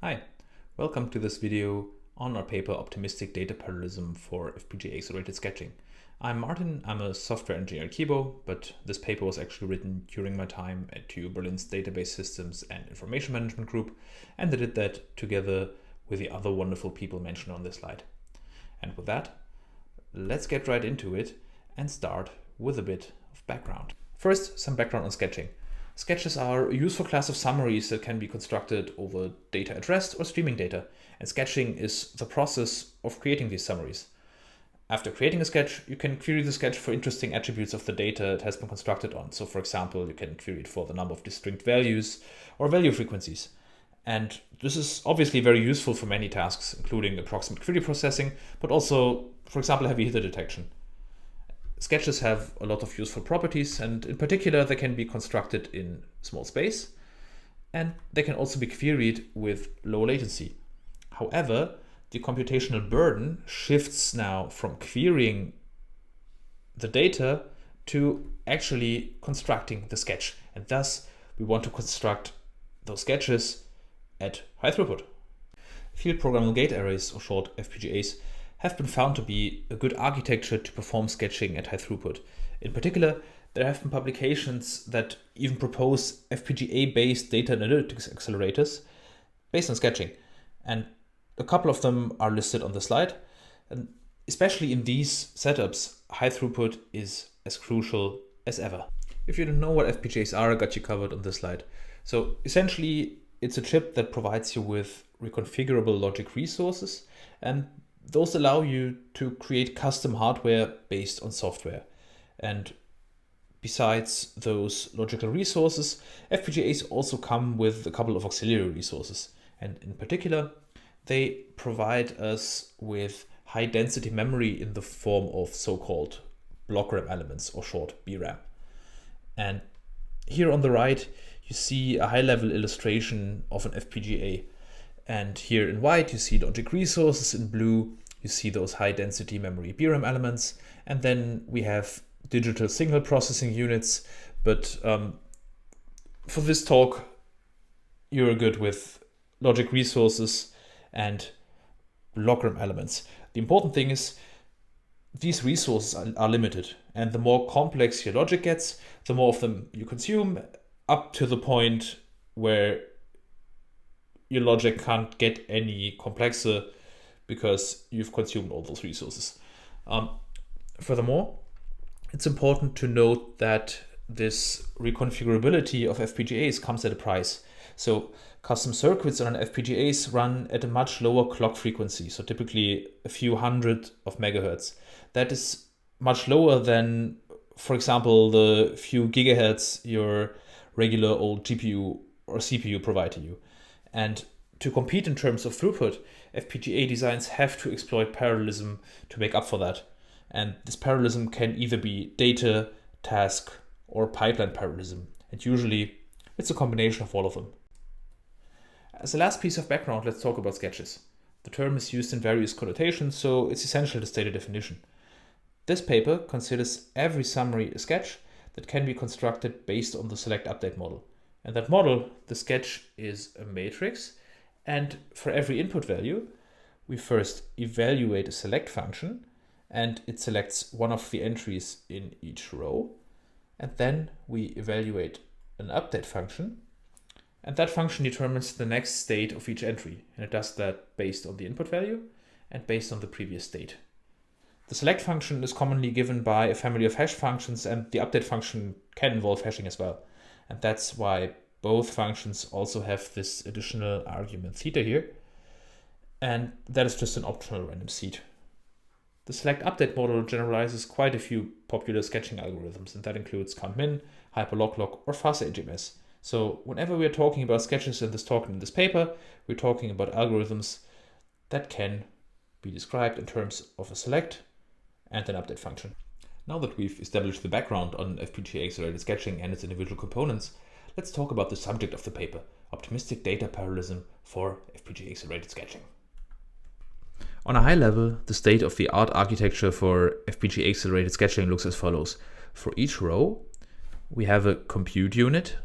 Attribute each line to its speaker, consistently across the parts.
Speaker 1: Hi, welcome to this video on our paper Optimistic Data Parallelism for FPGA-Accelerated Sketching. I'm Martin, I'm a software engineer at Kibo, but this paper was actually written during my time at TU Berlin's Database Systems and Information Management group, and I did that together with the other wonderful people mentioned on this slide. And with that, let's get right into it and start with a bit of background. First, some background on sketching. Sketches are a useful class of summaries that can be constructed over data at rest or streaming data, and sketching is the process of creating these summaries. After creating a sketch, you can query the sketch for interesting attributes of the data it has been constructed on. So for example, you can query it for the number of distinct values or value frequencies. And this is obviously very useful for many tasks, including approximate query processing, but also, for example, heavy hitter detection. Sketches have a lot of useful properties, and in particular, they can be constructed in small space, and they can also be queried with low latency. However, the computational burden shifts now from querying the data to actually constructing the sketch, and thus we want to construct those sketches at high throughput. Field programmable gate arrays, or short FPGAs, have been found to be a good architecture to perform sketching at high throughput. In particular, there have been publications that even propose FPGA-based data analytics accelerators based on sketching. And a couple of them are listed on the slide. And especially in these setups, high throughput is as crucial as ever. If you don't know what FPGAs are, I got you covered on this slide. So essentially, it's a chip that provides you with reconfigurable logic resources, and those allow you to create custom hardware based on software. And besides those logical resources, FPGAs also come with a couple of auxiliary resources. And in particular, they provide us with high density memory in the form of so-called block RAM elements, or short BRAM. And here on the right, you see a high-level illustration of an FPGA. And here in white, you see logic resources. In blue, you see those high-density memory DRAM elements. And then we have digital signal processing units. But for this talk, you're good with logic resources and log RAM elements. The important thing is these resources are limited. And the more complex your logic gets, the more of them you consume, up to the point where your logic can't get any complexer because you've consumed all those resources. Furthermore, it's important to note that this reconfigurability of FPGAs comes at a price. So custom circuits on FPGAs run at a much lower clock frequency, so typically a few hundred of megahertz. That is much lower than, for example, the few gigahertz your regular old GPU or CPU provide to you. And to compete in terms of throughput, FPGA designs have to exploit parallelism to make up for that. And this parallelism can either be data, task, or pipeline parallelism. And usually it's a combination of all of them. As a last piece of background, let's talk about sketches. The term is used in various connotations, so it's essential to state a definition. This paper considers every summary a sketch that can be constructed based on the select update model. And that model, the sketch, is a matrix. And for every input value, we first evaluate a select function, and it selects one of the entries in each row. And then we evaluate an update function, and that function determines the next state of each entry. And it does that based on the input value and based on the previous state. The select function is commonly given by a family of hash functions, and the update function can involve hashing as well. And that's why both functions also have this additional argument theta here. And that is just an optional random seed. The select update model generalizes quite a few popular sketching algorithms, and that includes count-min, hyperlog-log, or fast-HMS. So whenever we're talking about sketches in this talk and in this paper, we're talking about algorithms that can be described in terms of a select and an update function. Now that we've established the background on FPGA-accelerated sketching and its individual components, let's talk about the subject of the paper, Optimistic Data Parallelism for FPGA-accelerated sketching. On a high level, the state-of-the-art architecture for FPGA-accelerated sketching looks as follows. For each row, we have a compute unit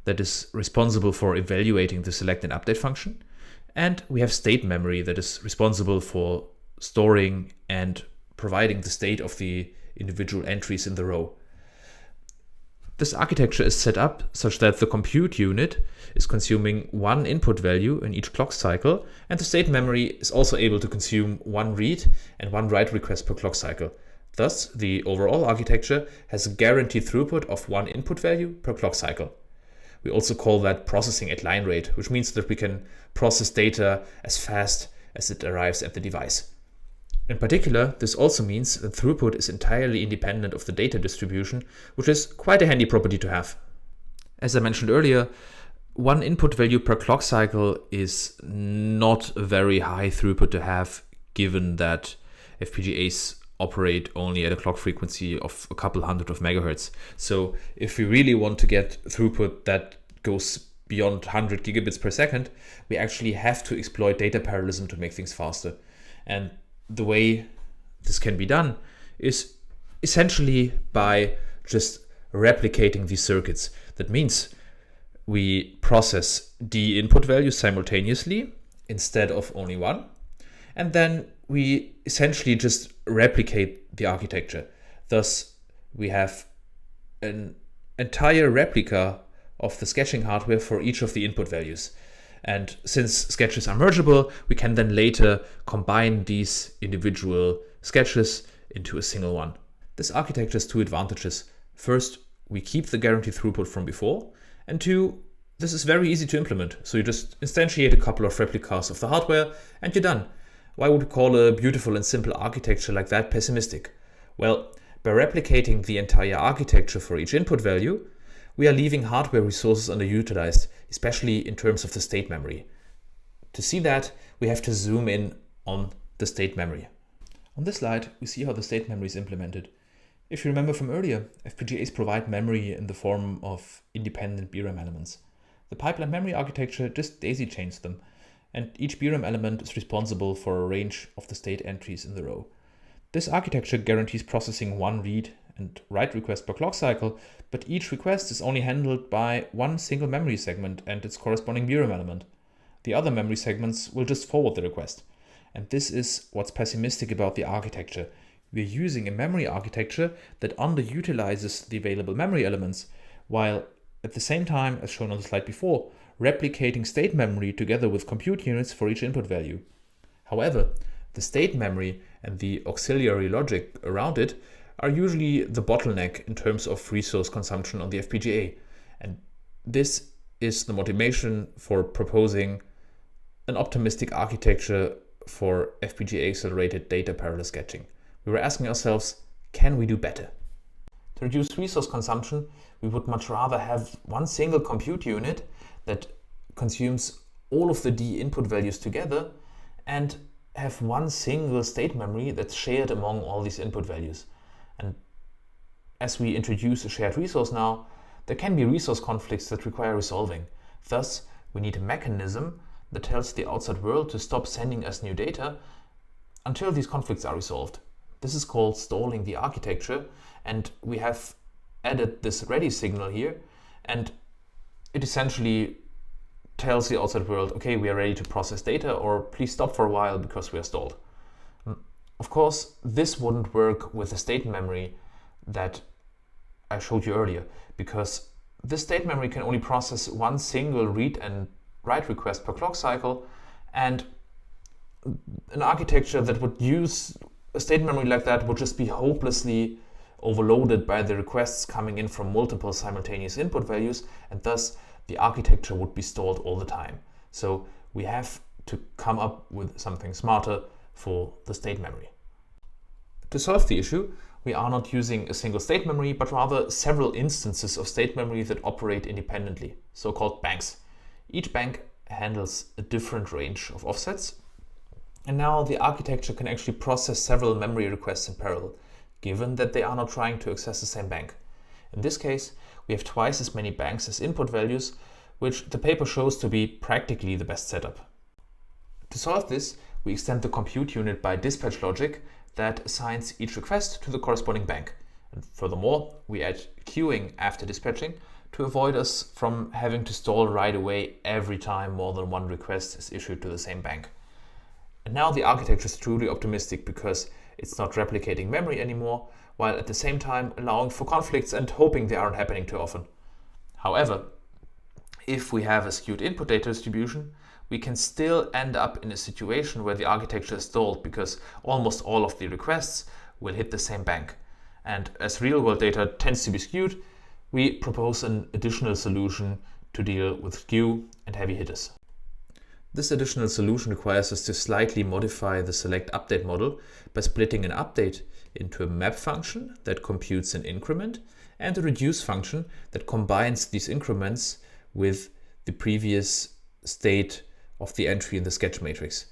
Speaker 1: that is responsible for evaluating the select and update function. And we have state memory that is responsible for storing and providing the state of the individual entries in the row. This architecture is set up such that the compute unit is consuming one input value in each clock cycle, and the state memory is also able to consume one read and one write request per clock cycle. Thus, the overall architecture has a guaranteed throughput of one input value per clock cycle. We also call that processing at line rate, which means that we can process data as fast as it arrives at the device. In particular, this also means that throughput is entirely independent of the data distribution, which is quite a handy property to have. As I mentioned earlier, one input value per clock cycle is not a very high throughput to have, given that FPGAs operate only at a clock frequency of a couple hundred of megahertz. So if we really want to get throughput that goes beyond 100 gigabits per second, we actually have to exploit data parallelism to make things faster. And the way this can be done is essentially by just replicating these circuits. That means we process D input values simultaneously instead of only one, and then we essentially just replicate the architecture. Thus, we have an entire replica of the sketching hardware for each of the input values. And since sketches are mergeable, we can then later combine these individual sketches into a single one. This architecture has two advantages. First, we keep the guaranteed throughput from before, and two, this is very easy to implement. So you just instantiate a couple of replicas of the hardware and you're done. Why would we call a beautiful and simple architecture like that pessimistic? Well, by replicating the entire architecture for each input value, we are leaving hardware resources underutilized, especially in terms of the state memory. To see that, we have to zoom in on the state memory. On this slide, we see how the state memory is implemented. If you remember from earlier, FPGAs provide memory in the form of independent BRAM elements. The pipeline memory architecture just daisy chains them, and each BRAM element is responsible for a range of the state entries in the row. This architecture guarantees processing one read and write request per clock cycle, but each request is only handled by one single memory segment and its corresponding BRAM element. The other memory segments will just forward the request. And this is what's pessimistic about the architecture. We're using a memory architecture that underutilizes the available memory elements, while at the same time, as shown on the slide before, replicating state memory together with compute units for each input value. However, the state memory and the auxiliary logic around it are usually the bottleneck in terms of resource consumption on the FPGA. And this is the motivation for proposing an optimistic architecture for FPGA-accelerated data parallel sketching. We were asking ourselves, can we do better? To reduce resource consumption, we would much rather have one single compute unit that consumes all of the D input values together and have one single state memory that's shared among all these input values. And as we introduce a shared resource now, there can be resource conflicts that require resolving. Thus, we need a mechanism that tells the outside world to stop sending us new data until these conflicts are resolved. This is called stalling the architecture, and we have added this ready signal here, and it essentially tells the outside world, okay, we are ready to process data, or please stop for a while because we are stalled. Of course, this wouldn't work with the state memory that I showed you earlier, because this state memory can only process one single read and write request per clock cycle, and an architecture that would use a state memory like that would just be hopelessly overloaded by the requests coming in from multiple simultaneous input values, and thus the architecture would be stalled all the time. So we have to come up with something smarter for the state memory. To solve the issue, we are not using a single state memory, but rather several instances of state memory that operate independently, so-called banks. Each bank handles a different range of offsets, and now the architecture can actually process several memory requests in parallel, given that they are not trying to access the same bank. In this case, we have twice as many banks as input values, which the paper shows to be practically the best setup. To solve this, we extend the compute unit by dispatch logic that assigns each request to the corresponding bank. And furthermore, we add queuing after dispatching to avoid us from having to stall right away every time more than one request is issued to the same bank. And now the architecture is truly optimistic because it's not replicating memory anymore, while at the same time allowing for conflicts and hoping they aren't happening too often. However, if we have a skewed input data distribution, we can still end up in a situation where the architecture is stalled because almost all of the requests will hit the same bank. And as real-world data tends to be skewed, we propose an additional solution to deal with skew and heavy hitters. This additional solution requires us to slightly modify the select update model by splitting an update into a map function that computes an increment and a reduce function that combines these increments with the previous state of the entry in the sketch matrix.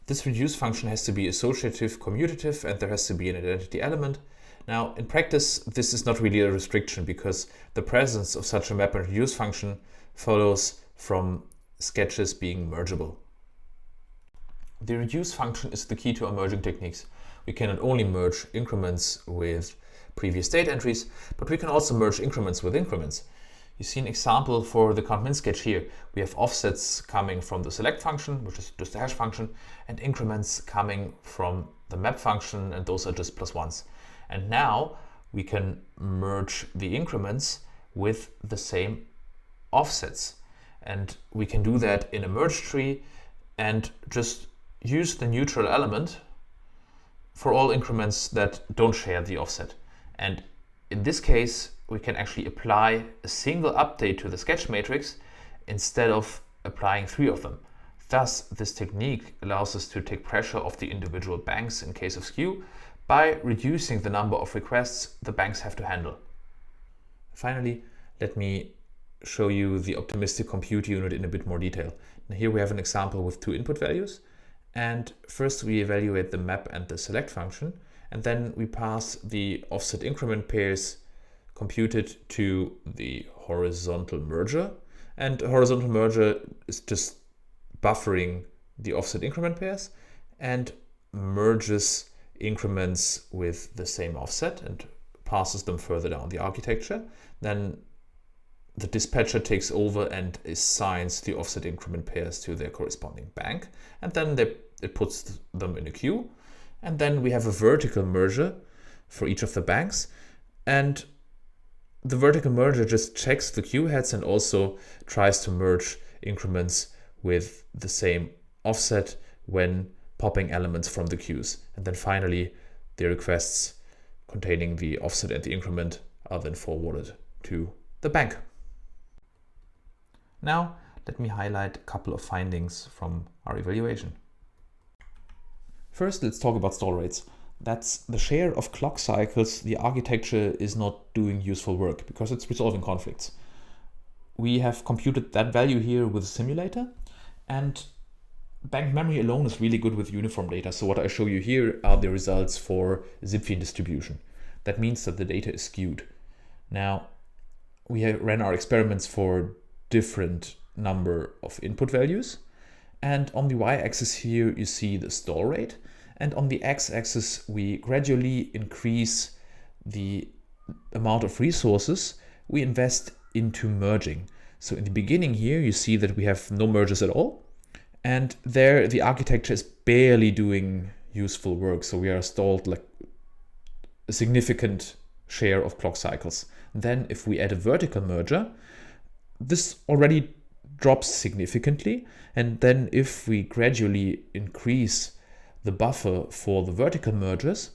Speaker 1: This reduce function has to be associative commutative and there has to be an identity element. Now, in practice, this is not really a restriction because the presence of such a map and reduce function follows from sketches being mergeable. The reduce function is the key to our merging techniques. We can not only merge increments with previous state entries, but we can also merge increments with increments. You see an example for the count min sketch here. We have offsets coming from the select function, which is just a hash function, and increments coming from the map function, and those are just plus ones. And now we can merge the increments with the same offsets. And we can do that in a merge tree and just use the neutral element for all increments that don't share the offset. And in this case, we can actually apply a single update to the sketch matrix instead of applying 3 of them. Thus, this technique allows us to take pressure off the individual banks in case of skew by reducing the number of requests the banks have to handle. Finally, let me show you the optimistic compute unit in a bit more detail. Now here we have an example with 2 input values, and first we evaluate the map and the select function, and then we pass the offset increment pairs computed to the horizontal merger, and horizontal merger is just buffering the offset increment pairs and merges increments with the same offset and passes them further down the architecture. Then the dispatcher takes over and assigns the offset increment pairs to their corresponding bank, and then it puts them in a queue. And then we have a vertical merger for each of the banks, and the vertical merger just checks the queue heads and also tries to merge increments with the same offset when popping elements from the queues. And then finally, the requests containing the offset and the increment are then forwarded to the bank. Now, let me highlight a couple of findings from our evaluation. First, let's talk about stall rates. That's the share of clock cycles the architecture is not doing useful work because it's resolving conflicts. We have computed that value here with a simulator, and bank memory alone is really good with uniform data. So what I show you here are the results for Zipf distribution. That means that the data is skewed. Now, we ran our experiments for different number of input values, and on the y-axis here you see the stall rate, and on the x-axis we gradually increase the amount of resources we invest into merging. So in the beginning here you see that we have no mergers at all, and there the architecture is barely doing useful work, so we are stalled like a significant share of clock cycles. Then if we add a vertical merger, this already drops significantly, and then if we gradually increase the buffer for the vertical mergers,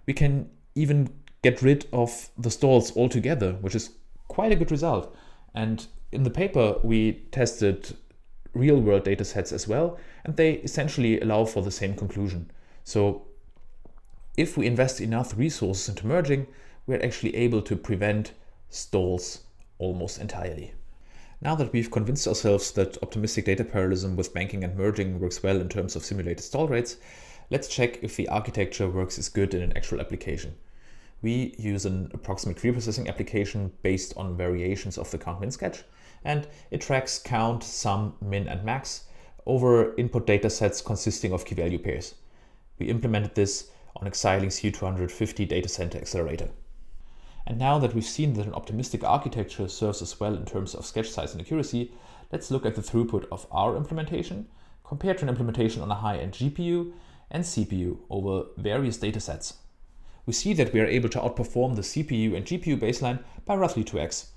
Speaker 1: we can even get rid of the stalls altogether, which is quite a good result. And in the paper we tested real-world datasets as well, and they essentially allow for the same conclusion. So if we invest enough resources into merging, we're actually able to prevent stalls almost entirely. Now that we've convinced ourselves that optimistic data parallelism with banking and merging works well in terms of simulated stall rates, let's check if the architecture works as good in an actual application. We use an approximate preprocessing application based on variations of the count min sketch, and it tracks count, sum, min, and max over input data sets consisting of key value pairs. We implemented this on Xilinx U250 data center accelerator. And now that we've seen that an optimistic architecture serves us well in terms of sketch size and accuracy, let's look at the throughput of our implementation compared to an implementation on a high-end GPU and CPU over various datasets. We see that we are able to outperform the CPU and GPU baseline by roughly 2x.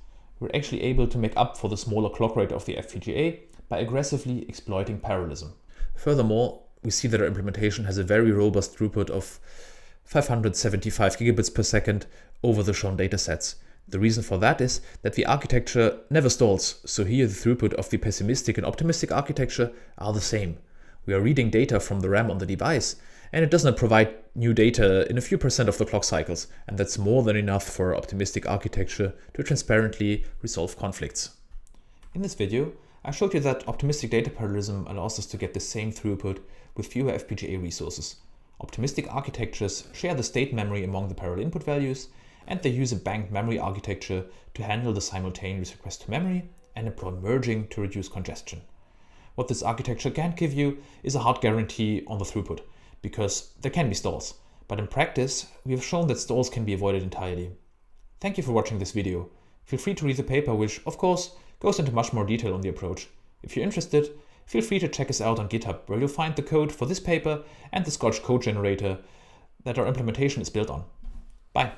Speaker 1: We're actually able to make up for the smaller clock rate of the FPGA by aggressively exploiting parallelism. Furthermore, we see that our implementation has a very robust throughput of 575 gigabits per second over the shown datasets. The reason for that is that the architecture never stalls, so here the throughput of the pessimistic and optimistic architecture are the same. We are reading data from the RAM on the device, and it does not provide new data in a few percent of the clock cycles, and that's more than enough for our optimistic architecture to transparently resolve conflicts. In this video, I showed you that optimistic data parallelism allows us to get the same throughput with fewer FPGA resources. Optimistic architectures share the state memory among the parallel input values, and they use a banked memory architecture to handle the simultaneous request to memory and employ merging to reduce congestion. What this architecture can't give you is a hard guarantee on the throughput, because there can be stalls, but in practice, we have shown that stalls can be avoided entirely. Thank you for watching this video. Feel free to read the paper, which, of course, goes into much more detail on the approach. If you're interested, feel free to check us out on GitHub, where you'll find the code for this paper and the Scotch code generator that our implementation is built on. Bye.